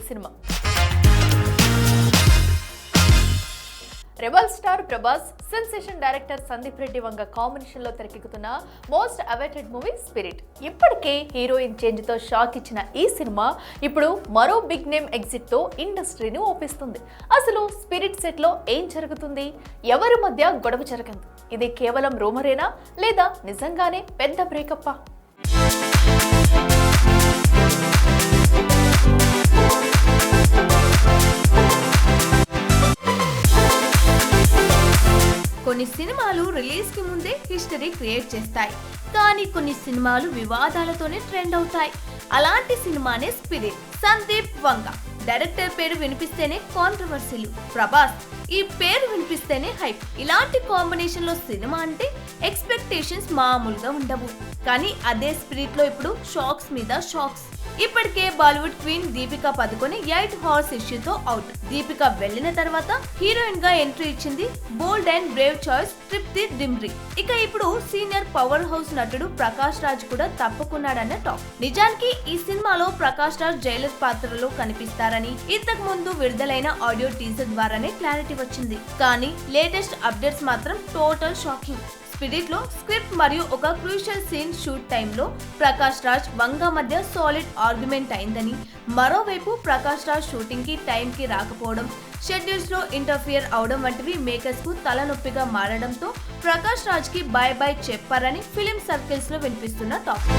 Cinema. Rebel star Prabhas, sensation director Sandeep Reddy Vanga combination లో తెరకెక్కుతున్న most awaited movie Spirit. ఇప్పటికే heroine change తో షాక్ ఇచ్చిన ఈ సినిమా ఇప్పుడు మరో బిగ్ నేమ్ ఎగ్జిట్ తో ఇండస్ట్రీని ఓపిస్తుంది. అసలు స్పిరిట్ సెట్ లో ఏం జరుగుతుంది? ఎవరి మధ్య గొడవ జరగదు. ఇది కేవలం రూమరేనా లేదా నిజంగానే పెద్ద బ్రేకప్పా? కొన్ని సినిమాలు రిలీజ్ కి ముందే హిస్టరీ క్రియేట్ చేస్తాయి, కానీ కొన్ని సినిమాలు వివాదాలతోనే ట్రెండ్ అవుతాయి. అలాంటి సినిమానే స్పిరిట్. సందీప్ వంగ డైరెక్టర్ పేరు వినిపిస్తేనే కాంట్రవర్సీలు, ప్రభాస్ ఈ పేరు వినిపిస్తేనే హైప్. ఇలాంటి కాంబినేషన్ లో సినిమా అంటే ఎక్స్పెక్టేషన్స్ మామూలుగా ఉండవు. కానీ అదే స్పిరిట్ లో ఇప్పుడు షాక్స్ మీద షాక్స్. ఇప్పటికే బాలీవుడ్ క్వీన్ దీపికా పదుకొనె 8 హార్స్ ఇష్యూతో అవుట్. దీపిక వెళ్లిన తర్వాత హీరోయిన్ గా ఎంట్రీ ఇచ్చింది బోల్డ్ అండ్ బ్రేవ్ చాయిస్ తృప్తి డిమ్రీ. ఇక ఇప్పుడు సీనియర్ పవర్ హౌస్ నటుడు ప్రకాష్ రాజ్ కూడా తప్పుకున్నాడన్న టాక్. నిజానికి ఈ సినిమాలో ప్రకాష్ రాజ్ జైలర్ పాత్రలో కనిపిస్తారని ఇంతకు ముందు విడుదలైన ఆడియో టీజర్ ద్వారానే క్లారిటీ వచ్చింది. కానీ లేటెస్ట్ అప్డేట్స్ మాత్రం టోటల్ షాకింగ్. స్పిరిట్ లో స్క్రిప్ట్ మరియు ఒక క్రూషియల్ సీన్ షూట్ టైంలో ప్రకాష్ రాజ్ వంగ మధ్య సాలిడ్ ఆర్గ్యుమెంట్ అయిందని, మరోవైపు ప్రకాష్ రాజ్ షూటింగ్ కి టైం కి రాకపోవడం, షెడ్యూల్స్ లో ఇంటర్ఫియర్ అవడం వంటివి మేకర్స్ కు తలనొప్పిగా మారడంతో ప్రకాష్ రాజ్ కి బై బై చెప్పారని ఫిలిం సర్కిల్స్ లో వినిపిస్తున్న టాక్.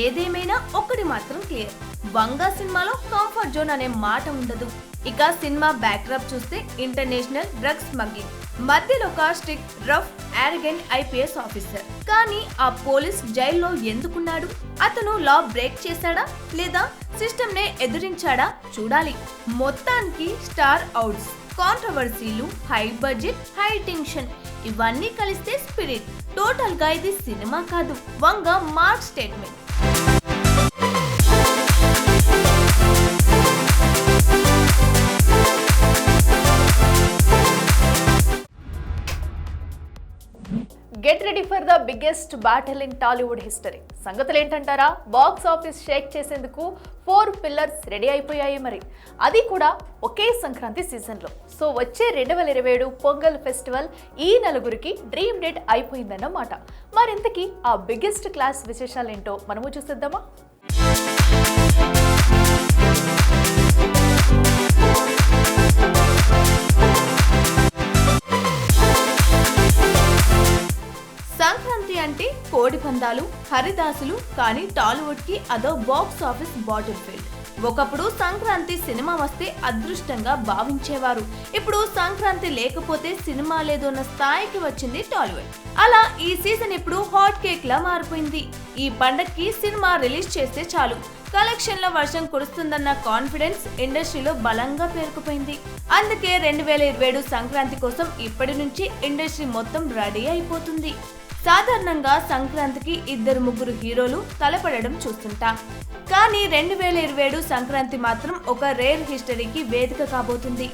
ఏదేమైనా ఒకటి మాత్రం క్లియర్, వంగా సినిమాలో కంఫర్ట్ జోన్ అనే మాట ఉండదు. ఇక సినిమా బ్యాక్డ్రాప్ చూస్తే ఇంటర్నేషనల్ డ్రగ్స్ స్మగ్లింగ్, మధ్యలో ఒక strict rough arrogant IPS officer. కానీ ఆ పోలీస్ జైల్లో ఎందుకున్నాడు? అతను లా బ్రేక్ చేశాడా లేదా సిస్టమ్ నే ఎదిరించాడా చూడాలి. మొత్తానికి స్టార్ అవుట్స్, కాంట్రవర్సీలు, హై బడ్జెట్, హై టెన్షన్ ఇవన్నీ కలిస్తే స్పిరిట్. టోటల్ గా ఇది సినిమా కాదు, Vanga mark statement. Get ready for the biggest battle in Tollywood history. సంగతులు ఏంటంటారా? బాక్స్ ఆఫీస్ షేక్ చేసేందుకు 4 పిల్లర్స్ రెడీ అయిపోయాయి. మరి అది కూడా ఒకే సంక్రాంతి సీజన్లో. సో వచ్చే 2027 పొంగల్ ఫెస్టివల్ ఈ నలుగురికి డ్రీమ్ డేట్ అయిపోయిందన్నమాట. మరింతకీ ఆ బిగ్గెస్ట్ క్లాస్ విశేషాలు ఏంటో మనము చూసేద్దామా? సంక్రాంతి అంటే కోడి పందాలు, హరిదాసులు. కానీ టాలీవుడ్ కి అదో బాక్స్ ఆఫీస్ బాటిల్ ఫీల్డ్. ఒకప్పుడు సంక్రాంతి సినిమా వస్తే అదృష్టంగా భావించేవారు. ఇప్పుడు సంక్రాంతి లేకపోతే సినిమా లేదు అన్న స్థాయికి వచ్చింది టాలీవుడ్. అలా ఈ సీజన్ ఇప్పుడు హాట్ కేక్ లా మారిపోయింది. ఈ పండక్కి సినిమా రిలీజ్ చేస్తే చాలు కలెక్షన్ల వర్షం కురుస్తుందన్న కాన్ఫిడెన్స్ ఇండస్ట్రీలో బలంగా పేరుకుపోయింది. అందుకే 2027 సంక్రాంతి కోసం ఇప్పటి నుంచి ఇండస్ట్రీ మొత్తం రెడీ అయిపోతుంది. సాధారణంగా సంక్రాంతికి 2-3 హీరోలు తలపడడం చూస్తుంటాం. కానీ 2027 సంక్రాంతి మాత్రం ఒక రేర్ హిస్టరీకి వేదిక కాబోతుంది.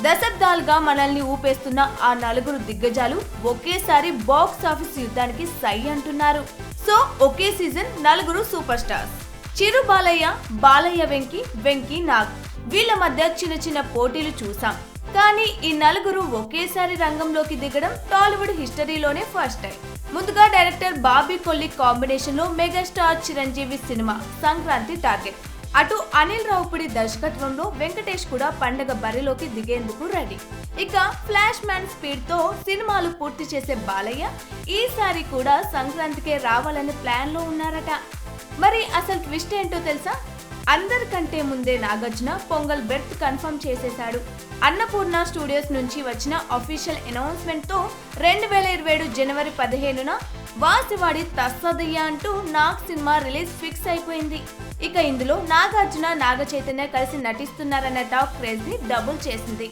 దశాబ్దాలుగా మనల్ని ఊపేస్తున్న ఆ 4 దిగ్గజాలు ఒకేసారి బాక్స్ ఆఫీస్ యుద్ధానికి సై అంటున్నారు. సో ఒకే సీజన్ 4 సూపర్ స్టార్స్. చిరు బాలయ్య, బాలయ్య వెంకీ, వెంకీ నాగ్ వీళ్ళ మధ్య చిన్న పోటీలు చూసాం. కానీ ఈ 4 ఒకేసారి రంగంలోకి దిగడం టాలీవుడ్ హిస్టరీలోనే ఫస్ట్ టైం. ముందుగా డైరెక్టర్ బాబీ కొల్లి కాంబినేషన్ లో megastar Chiranjeevi cinema Sankranti target. అటు అనిల్ రావుపుడి దర్శకత్వంలో వెంకటేష్ కూడా పండగ బరిలోకి దిగేందుకు రెడీ. ఇక ఫ్లాష్ మ్యాన్ స్పీడ్ తో సినిమాలు పూర్తి చేసే బాలయ్య ఈసారి కూడా సంక్రాంతికే రావాలనే ప్లాన్ లో ఉన్నారట. మరి అసలు ట్విస్ట్ ఏంటో తెలుసా? అందరికంటే ముందే నాగార్జున పొంగల్ బెర్త్ కన్ఫర్మ్ చేసేశాడు. అన్నపూర్ణ స్టూడియోస్ నుంచి వచ్చిన అఫీషియల్ అనౌన్స్మెంట్ తో 2027 జనవరి 15న వాసివాడి తస్సదయ్య అంటూ నాగ్ సినిమా రిలీజ్ ఫిక్స్ అయిపోయింది. ఇక ఇందులో నాగార్జున, నాగ చైతన్య కలిసి నటిస్తున్నారన్న టాక్ క్రేజ్ ని డబుల్ చేసింది.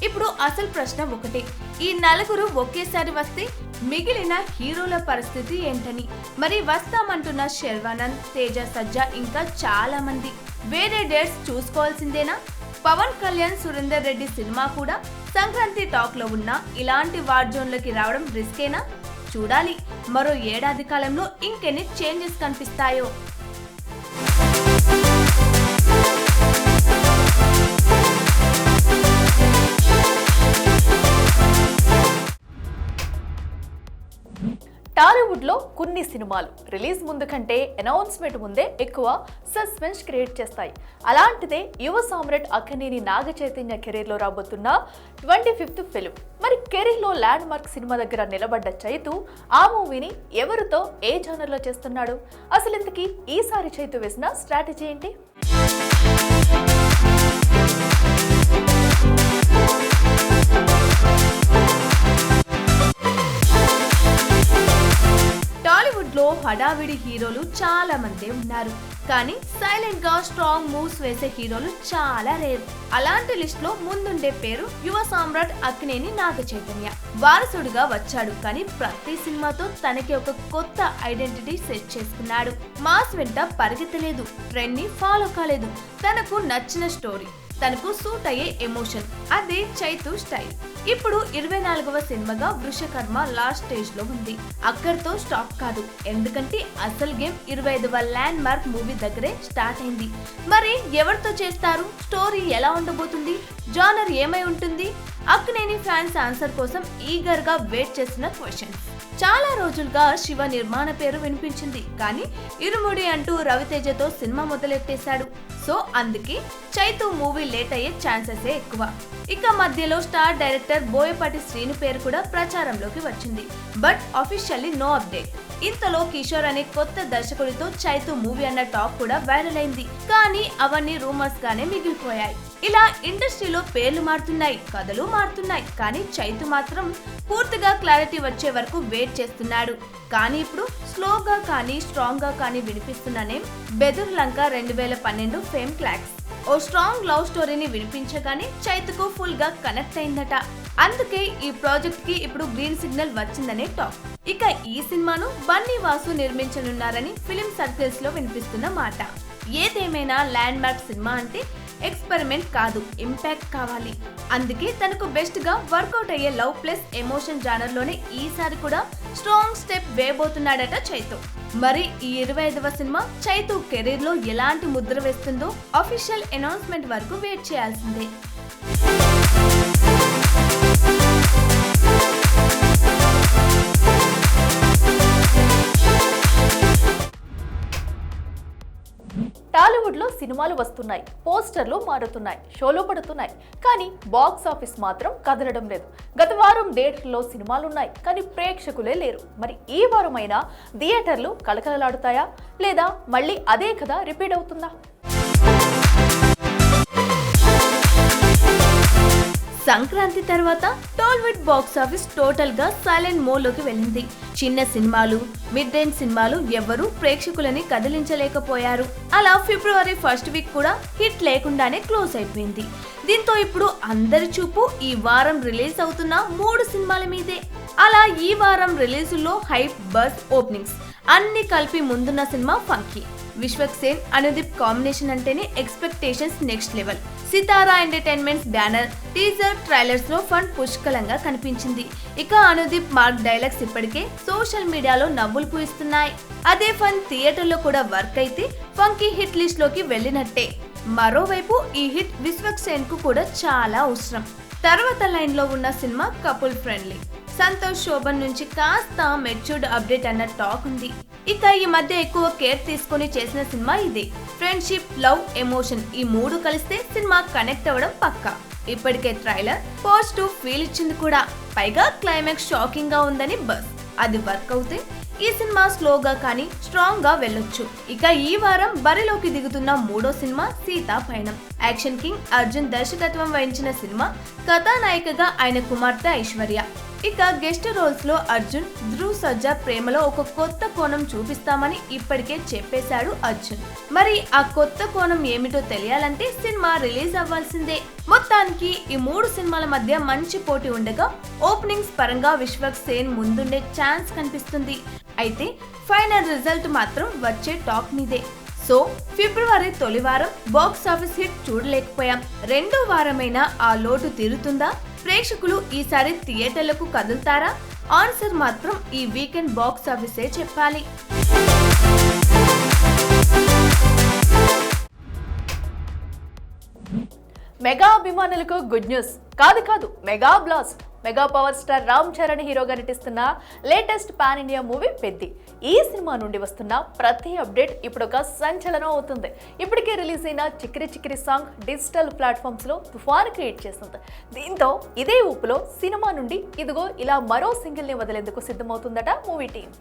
ఇప్పుడు అసలు ప్రశ్న ఒకటే, ఈ 4 ఒకేసారి వస్తే మిగిలిన హీరోల పరిస్థితి ఏంటని. మరి వస్తామంటున్న శర్వానంద్, తేజ సజ్జా ఇంకా చాలా మంది వేరే డేట్స్ చూసుకోవాల్సిందేనా? పవన్ కళ్యాణ్, సురేందర్ రెడ్డి సినిమా కూడా సంక్రాంతి టాక్ లో ఉన్నా ఇలాంటి వార్ జోన్లకి రావడం రిస్కేనా? చూడాలి మరో ఏడాది కాలంలో ఇంకెన్ని చేంజెస్ కనిపిస్తాయో. టాలీవుడ్ లో కొన్ని సినిమాలు రిలీజ్ ముందు కంటే అనౌన్స్మెంట్ ముందే ఎక్కువ సస్పెన్స్ క్రియేట్ చేస్తాయి. అలాంటిదే యువ సామ్రాట్ అక్కినేని నాగ చైతన్య కెరీర్ లో రాబోతున్న 25th ఫిల్మ్. మరి కెరీర్ లో ల్యాండ్ మార్క్ సినిమా దగ్గర నిలబడ్డ చైతు ఆ మూవీని ఎవరితో ఏ జానర్ లో చేస్తున్నాడు? అసలు ఇంతకీ ఈసారి చైతు వేసిన స్ట్రాటజీ ఏంటి? లో హడావిడి హీరోలు చాలా మంది ఉన్నారు, కానీ సైలెంట్ గా స్ట్రాంగ్ మూవ్స్ వేసే హీరోలు చాలా రేర్. అలాంటి లిస్ట్ లో ముందుండే పేరు యువ సామ్రాట్ అక్కినేని నాగ చైతన్య. వారసుడిగా వచ్చాడు, కానీ ప్రతి సినిమాతో తనకి ఒక కొత్త ఐడెంటిటీ సెట్ చేసుకున్నాడు. మాస్ వెంట పరిగెత్తలేదు, ట్రెండ్ ని ఫాలో కాలేదు. తనకు నచ్చిన స్టోరీ, తనకు సూట్ అయ్యే ఎమోషన్, అదే చైతు స్టైల్. ఇప్పుడు 24వ సినిమాగా వృషకర్మ లాస్ట్ స్టేజ్ లో ఉంది. అక్కడితో స్టాప్ కాదు, ఎందుకంటే అసలు గేమ్ 25వ ల్యాండ్ మార్క్ మూవీ దగ్గరే స్టార్ట్ అయింది. మరి ఎవరితో చేస్తారు? స్టోరీ ఎలా ఉండబోతుంది? జానర్ ఏమై ఉంటుంది? అక్కినేని ఫ్యాన్స్ ఆన్సర్ కోసం ఈగర్ గా వెయిట్ చేస్తున్న క్వశ్చన్. చాలా రోజులుగా శివ నిర్మాణ పేరు వినిపించింది, కానీ ఇరుముడి అంటూ రవితేజతో సినిమా మొదలెట్టేశాడు. సో అందుకే చైతు మూవీ లేట్ అయ్యే ఛాన్సెస్ ఎక్కువ. ఇక మధ్యలో స్టార్ డైరెక్టర్ బోయపాటి శ్రీను పేరు కూడా ప్రచారంలోకి వచ్చింది, బట్ ఆఫీషియల్లీ నో అప్డేట్. ఇంతలో కిషోర్ అనే కొత్త దర్శకుడితో చైతు మూవీ అన్న టాక్ కూడా వైరల్ అయింది, కానీ అవన్నీ రూమర్స్ గానే మిగిలిపోయాయి. ఇలా ఇండస్ట్రీలో పేర్లు మారుతున్నాయి, కథలు మారుతున్నాయి, కానీ చైతు మాత్రం పూర్తిగా క్లారిటీ వచ్చే వరకు వెయిట్ చేస్తున్నాడు. కానీ ఇప్పుడు స్లోగా కానీ స్ట్రాంగ్ గా కానీ వినిపిస్తున్న నేమ్ బెదుర్ లంక 2012 ఫేమ్ క్లాక్స్. ఓ స్ట్రాంగ్ లవ్ స్టోరీని వినిపించగానే చైతుకు ఫుల్ గా కనెక్ట్ అయిందట. అందుకే ఈ ప్రాజెక్ట్ కి ఇప్పుడు గ్రీన్ సిగ్నల్ వచ్చిందనే టాక్. ఇక ఈ సినిమాను బన్నీ వాసు నిర్మించనున్నారని ఫిలిం సర్కిల్స్ లో వినిపిస్తున్న మాట. ఏదేమైనా ల్యాండ్ మార్క్ సినిమా అంటే ఎక్స్పెరిమెంట్ కాదు, ఇంపాక్ట్ కావాలి. అందుకే తనకు బెస్ట్ గా వర్కౌట్ అయ్యే లవ్ ప్లస్ ఎమోషన్ జానర్ లోనే ఈసారి కూడా స్ట్రాంగ్ స్టెప్ వేయబోతున్నాడట చైతు. మరి ఈ 25వ సినిమా చైతు కెరీర్ లో ఎలాంటి ముద్ర వేస్తుందో అఫీషియల్ అనౌన్స్మెంట్ వరకు వెయిట్ చేయాల్సిందే. టాలీవుడ్ లో సినిమాలు వస్తున్నాయి, పోస్టర్లు మారుతున్నాయి, షోలు పడుతున్నాయి, కానీ బాక్స్ ఆఫీస్ మాత్రం కదలడం లేదు. గత వారం డేట్లలో సినిమాలున్నాయి, కానీ ప్రేక్షకులే లేరు. మరి ఈ వారమైనా థియేటర్లు కలకలలాడుతాయా, లేదా మళ్ళీ అదే కథ రిపీట్ అవుతుందా? సంక్రాంతి తర్వాత టాలీవుడ్ బాక్స్ ఆఫీస్ టోటల్ గా సైలెంట్ మోడ్ లోకి వెళ్ళింది. చిన్న సినిమాలు, మిడ్ రేంజ్ సినిమాలు ఎవరూ ప్రేక్షకులని కదిలించలేకపోయారు. అలా ఫిబ్రవరి ఫస్ట్ వీక్ కూడా హిట్ లేకుండానే క్లోజ్ అయిపోయింది. దీంతో ఇప్పుడు అందరి చూపు ఈ వారం రిలీజ్ అవుతున్న 3 సినిమాల మీదే. అలా ఈ వారం రిలీజుల్లో హైప్, బజ్, ఓపెనింగ్స్ అన్ని కలిపి ముందున్న cinema funky. Vishwak Sen, Anudeep combination అంటేనే ఎక్స్పెక్టేషన్స్ నెక్స్ట్ లెవెల్. సితారా ఎంటర్టైన్మెంట్స్ బ్యానర్ టీజర్ ట్రైలర్స్ లో ఫన్ పుష్కలంగా కనిపించింది. ఇక అనుదీప్ మార్క్ డైలాగ్స్ ఇప్పటికే సోషల్ మీడియాలో నవ్వులు పూయిస్తున్నాయి. అదే ఫన్ థియేటర్ లో కూడా వర్క్ అయితే ఫంకీ హిట్ లిస్ట్ లోకి వెళ్ళినట్టే. మరోవైపు ఈ హిట్ విశ్వక్ సేన్ కు కూడా చాలా అవసరం. తర్వాత లైన్ లో ఉన్న cinema couple friendly. Santosh Sobhan నుంచి కాస్త మెచ్యూర్డ్ అప్డేట్ అన్న టాక్ ఉంది. ఇక ఈ మధ్య ఎక్కువ కేర్ తీసుకుని చేసిన సినిమా ఇదే. ఫ్రెండ్షిప్, లవ్, ఎమోషన్ ఈ 3 కలిస్తే సినిమా కనెక్ట్ అవ్వడం పక్కా. ఇప్పటికే ట్రైలర్ పాజిటివ్ ఫీల్ ఇచ్చింది కూడా. పైగా క్లైమాక్స్ షాకింగ్ గా ఉందని బస్. అది వర్క్ అవుతే ఈ సినిమా స్లోగా కానీ స్ట్రాంగ్ గా వెళ్ళొచ్చు. ఇక ఈ వారం బరిలోకి దిగుతున్న 3వ సినిమా సీతా పయనం. యాక్షన్ కింగ్ అర్జున్ దర్శకత్వం వహించిన సినిమా. కథానాయికగా ఆయన కుమార్తె ఐశ్వర్య. ఇక గెస్ట్ రోల్స్ లో అర్జున్, ధ్రువ్ సజ్జా ప్రేమలో ఒక కొత్త కోణం చూపిస్తామని ఇప్పటికే చెప్పేశాడు అర్జున్. మరి ఆ కొత్త కోణం ఏమిటో తెలియాలంటే సినిమా రిలీజ్ అవ్వాల్సిందే. మొత్తానికి ఈ 3 సినిమాల మధ్య మంచి పోటీ ఉండగా ఓపెనింగ్స్ పరంగా విశ్వక్ సేన్ ముందుండే ఛాన్స్ కనిపిస్తుంది. అయితే ఫైనల్ రిజల్ట్ మాత్రం వచ్చే టాక్ మీదే. సో ఫిబ్రవరి తొలి వారం బాక్స్ ఆఫీస్ హిట్ చూడలేకపోయాం. 2వ వారమైనా ఆ లోటు తీరుతుందా? ప్రేక్షకులు ఈసారి థియేటర్లకు కదులుతారా? ఆన్సర్ మాత్రం ఈ వీకెండ్ బాక్స్ ఆఫీసే చెప్పాలి. మెగా అభిమానులకు గుడ్ న్యూస్ కాదు mega blast. Mega power star Ram Charan హీరోగా నటిస్తున్న latest pan India movie Peddi. ఈ సినిమా నుండి వస్తున్న ప్రతి అప్డేట్ ఇప్పుడు ఒక సంచలనం అవుతుంది. ఇప్పటికే రిలీజ్ అయిన చిక్కిరి చిక్కిరి సాంగ్ డిజిటల్ ప్లాట్ఫామ్స్ లో తుఫాన్ క్రియేట్ చేస్తుంది. దీంతో ఇదే ఊపులో సినిమా నుండి ఇదిగో ఇలా మరో సింగిల్ ని వదిలేందుకు సిద్ధమవుతుందట movie team.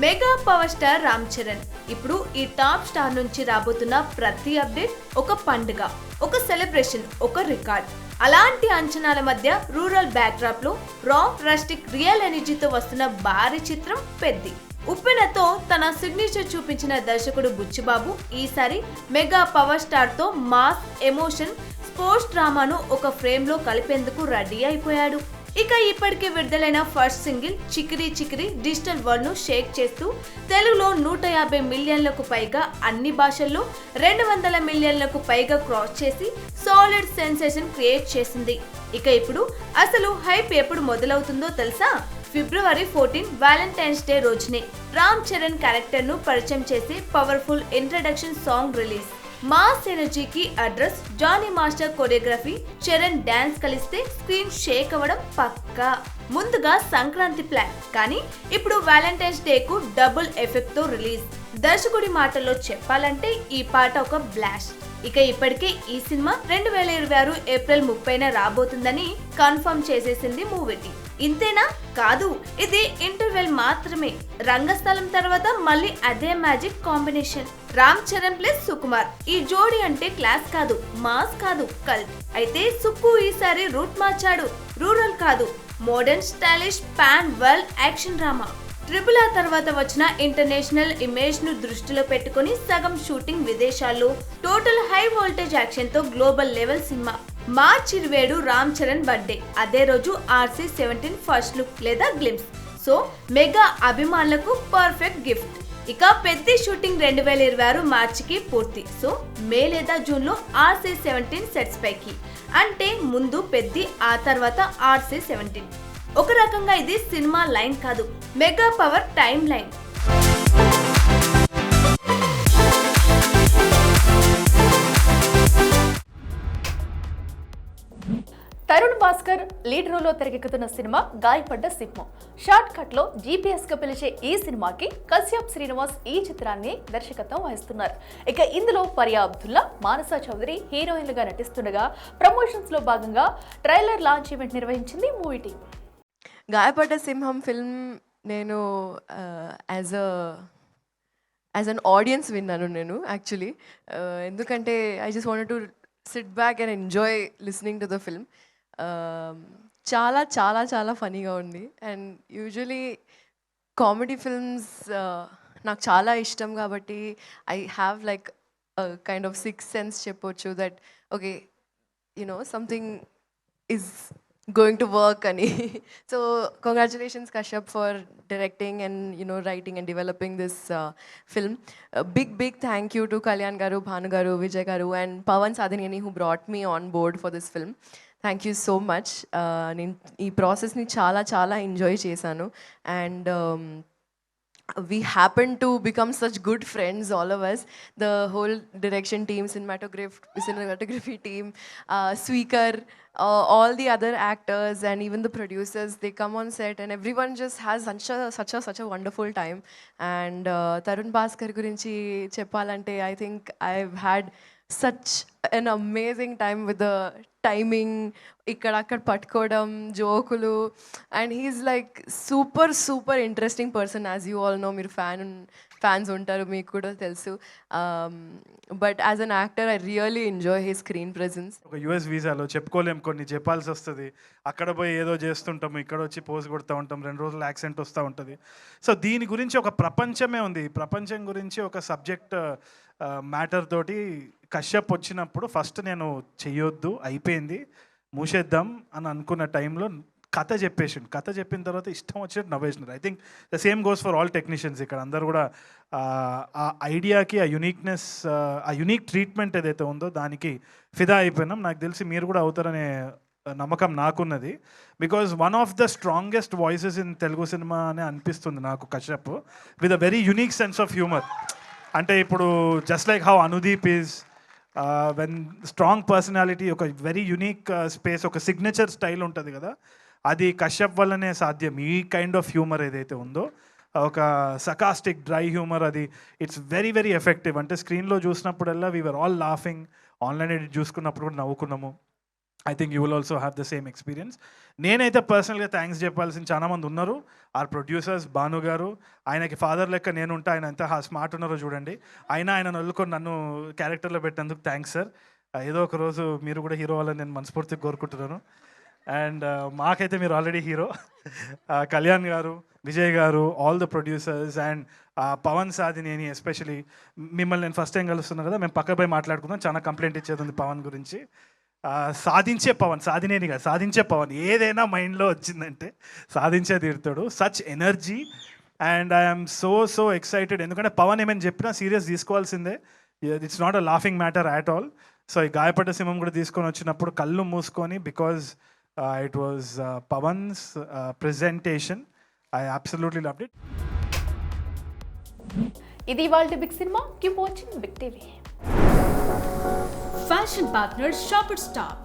Mega power star Ram Charan ఇప్పుడు ఈ టాప్ స్టార్ నుంచి రాబోతున్న ప్రతి అప్డేట్ ఒక పండుగ, ఒక సెలబ్రేషన్, ఒక రికార్డ్. అలాంటి అంచనాల మధ్య రూరల్ బ్యాక్డ్రాప్ లో రా రస్టిక్ రియల్ ఎనర్జీతో వస్తున్న భారీ చిత్రం పెద్ది. ఉప్పెనతో తన సిగ్నేచర్ చూపించిన దర్శకుడు బుచ్చిబాబు ఈసారి మెగా పవర్ స్టార్ తో మాస్, ఎమోషన్, స్పోర్ట్స్ డ్రామాను ఒక ఫ్రేమ్ లో కలిపేందుకు రెడీ అయిపోయాడు. ఇక ఇప్పటికే విడుదలైన first single Chikiri Chikiri digital world ను షేక్ చేస్తూ తెలుగులో 150 మిలియన్లకు పైగా, అన్ని భాషల్లో 200 మిలియన్లకు పైగా క్రాస్ చేసి సాలిడ్ సెన్సేషన్ క్రియేట్ చేసింది. ఇక ఇప్పుడు అసలు హైప్ ఎప్పుడు మొదలవుతుందో తెలుసా? ఫిబ్రవరి 14 వ్యాలంటైన్స్ డే రోజునే రామ్ చరణ్ క్యారెక్టర్ ను పరిచయం చేసే powerful introduction song release. Mass ఎనర్జీకి address, Jani master choreography, Charan dance కలిస్తే స్క్రీన్ షేక్ అవ్వడం పక్కా. ముందుగా సంక్రాంతి ప్లాన్, కానీ ఇప్పుడు వ్యాలంటైన్స్ డే కు డబుల్ ఎఫెక్ట్ తో రిలీజ్. దర్శకుడి మాటల్లో చెప్పాలంటే ఈ పాట ఒక బ్లాస్ట్. ఇక ఇప్పటికే ఈ సినిమా 2026 ఏప్రిల్ 30న రాబోతుందని కన్ఫర్మ్ చేసేసింది మూవీ టీం. ఇంతేనా? కాదు, ఇది ఇంటర్వెల్ మాత్రమే. రంగస్థలం తర్వాత మళ్ళీ అదే magic combination. Ram Charan plus Sukumar. ఈ జోడీ అంటే క్లాస్ కాదు, మాస్ కాదు, కల్ట్. అయితే సుక్కు ఈసారి రూట్ మార్చాడు. రూరల్ కాదు, modern stylish pan world action drama. RRR తర్వాత వచ్చిన ఇంటర్నేషనల్ ఇమేజ్ ను దృష్టిలో పెట్టుకుని సగం షూటింగ్ విదేశాల్లో, టోటల్ హై వోల్టేజ్ యాక్షన్ తో global level cinema. March 27 Ram Charan birthday, అదే రోజు RC-17 ఫస్ట్ లుక్ లేదా గ్లిమ్స్. సో మెగా అభిమానులకు పర్ఫెక్ట్ గిఫ్ట్. ఇక పెద్ద షూటింగ్ 2026 మార్చికి పూర్తి. సో మే లేదా జూన్ లో RC-17 సెట్స్ పైకి. అంటే ముందు పెద్ద, ఆ తర్వాత RC-17. ఒక రకంగా ఇది సినిమా లైన్ కాదు, mega power time line. Tarun Bhaskar lead role లో తెరకెక్కుతున్న సినిమా గాయపడ్డ సింహం. షార్ట్ కట్ లో GPS గా పిలిచే ఈ సినిమాకి కశ్యప్ శ్రీనివాస్ ఈ చిత్రాన్ని దర్శకత్వం వహిస్తున్నారు. ఇక ఇందులో పరియా అబ్దుల్లా, మానసా చౌదరి హీరోయిన్లుగా నటిస్తుండగా ప్రమోషన్స్ లో భాగంగా ట్రైలర్ లాంచ్ ఈవెంట్ నిర్వహించింది మూవీ టీం. గాయపడ్డ సింహం ఫిల్మ్ నేను యాజ్ అన్ ఆడియన్స్ విన్నాను నేను యాక్చువల్లీ. ఎందుకంటే I just wanted to SIT back and enjoy listening to the film. చాలా చాలా చాలా ఫనీగా ఉంది. అండ్ యూజువలీ కామెడీ ఫిల్మ్స్ నాకు చాలా ఇష్టం కాబట్టి I have like kind of six sense చెప్పొచ్చు that okay something is going to work ani. So congratulations Kashyap for directing and writing and developing this film. A big thank you to Kalyan garu, Bhanu garu, Vijay garu and Pawan Sadhaneni who brought me on board for this film. Thank you so much. నేను ఈ ప్రాసెస్ని చాలా enjoy చేశాను. And we happen to become such good friends, all of us, the whole direction team, cinematography team, Sweekar, all the other actors and even the producers, they come on set and everyone just has such a wonderful time. And Tarun Bhaskar gurinchi cheppalante, I think I've had such an amazing time with the timing, ikkada patkodam, jokulu, and he's like super interesting person, as you all know. Meer fans untaru, meeku kuda telusu. But as an actor I really enjoy his screen presence. ఒక US వీసాలో చెప్పుకోలేం, కొన్ని చెప్పాల్సి వస్తుంది. అక్కడ పోయి ఏదో చేస్తుంటాము, ఇక్కడ వచ్చి పోజ్ కొడుతూ ఉంటాం, 2 రోజులు యాక్సెంట్ వస్తూ ఉంటుంది. సో దీని గురించి ఒక ప్రపంచమే ఉంది. ప్రపంచం గురించి ఒక సబ్జెక్ట్ మ్యాటర్ తోటి కశ్యప్ వచ్చినప్పుడు ఫస్ట్ నేను చెయ్యొద్దు, అయిపోయింది, మూసేద్దాం అని అనుకున్న టైంలో కథ చెప్పిన తర్వాత ఇష్టం వచ్చినట్టు నవ్వేసినారు. I think the same goes for all technicians. ఇక్కడ అందరు కూడా ఆ ఐడియాకి, ఆ యునిక్నెస్, ఆ యునిక్ ట్రీట్మెంట్ ఏదైతే ఉందో దానికి ఫిదా అయిపోయినాం. నాకు తెలిసి మీరు కూడా అవుతారనే నమ్మకం నాకున్నది. Because one of the strongest voices in Telugu cinema అని అనిపిస్తుంది నాకు Kashyap, with a very unique sense of humour. అంటే ఇప్పుడు just like how Anudeep is when strong personality, ఒక వెరీ యునిక్ స్పేస్, ఒక సిగ్నేచర్ స్టైల్ ఉంటుంది కదా, అది కశ్యప్ వల్లనే సాధ్యం. ఈ కైండ్ ఆఫ్ హ్యూమర్ ఏదైతే ఉందో, ఒక సకాస్టిక్ డ్రై హ్యూమర్, అది ఇట్స్ వెరీ వెరీ ఎఫెక్టివ్. అంటే స్క్రీన్లో చూసినప్పుడల్లా we're all laughing, online edit చూసుకున్నప్పుడు కూడా నవ్వుకున్నాము. I think you will also have the same experience. నేనైతే పర్సనల్గా థ్యాంక్స్ చెప్పాల్సిన చాలామంది ఉన్నారు. ఆర్ ప్రొడ్యూసర్స్, భాను గారు, ఆయనకి ఫాదర్ లెక్క నేను ఉంటా, ఆయన ఎంత స్మార్ట్ ఉన్నారో చూడండి. ఆయన నల్లుకొని నన్ను క్యారెక్టర్లో పెట్టినందుకు థ్యాంక్స్ సార్. ఏదో ఒక రోజు మీరు కూడా హీరో అవ్వాలని నేను మనస్ఫూర్తిగా కోరుకుంటున్నాను. అండ్ మాకైతే మీరు ఆల్రెడీ హీరో. కళ్యాణ్ గారు, విజయ్ గారు, all the producers, and Pawan Sadhineni especially. మిమ్మల్ని నేను ఫస్ట్ టైం కలుస్తున్నాను కదా, మేము పక్క పోయి మాట్లాడుకుందాం. చాలా కంప్లైంట్ ఇచ్చేది ఉంది పవన్ గురించి. సాధించే పవన్, సాధినేని కాదు, సాధించే పవన్. ఏదైనా మైండ్లో వచ్చిందంటే సాధించే తీరుతాడు. Such energy. And I'm so excited. ఎందుకంటే పవన్ ఏమైనా చెప్పినా సీరియస్ తీసుకోవాల్సిందే. It's not a laughing matter at all. So ఈ గాయపడ్డ సింహం కూడా తీసుకొని వచ్చినప్పుడు కళ్ళు మూసుకొని, because it was Pawan's presentation. I absolutely loved it. ఇది ఇవాల్టి బిగ్ సినిమా. Keep watching big TV. Fashion partner Shoppers Stop.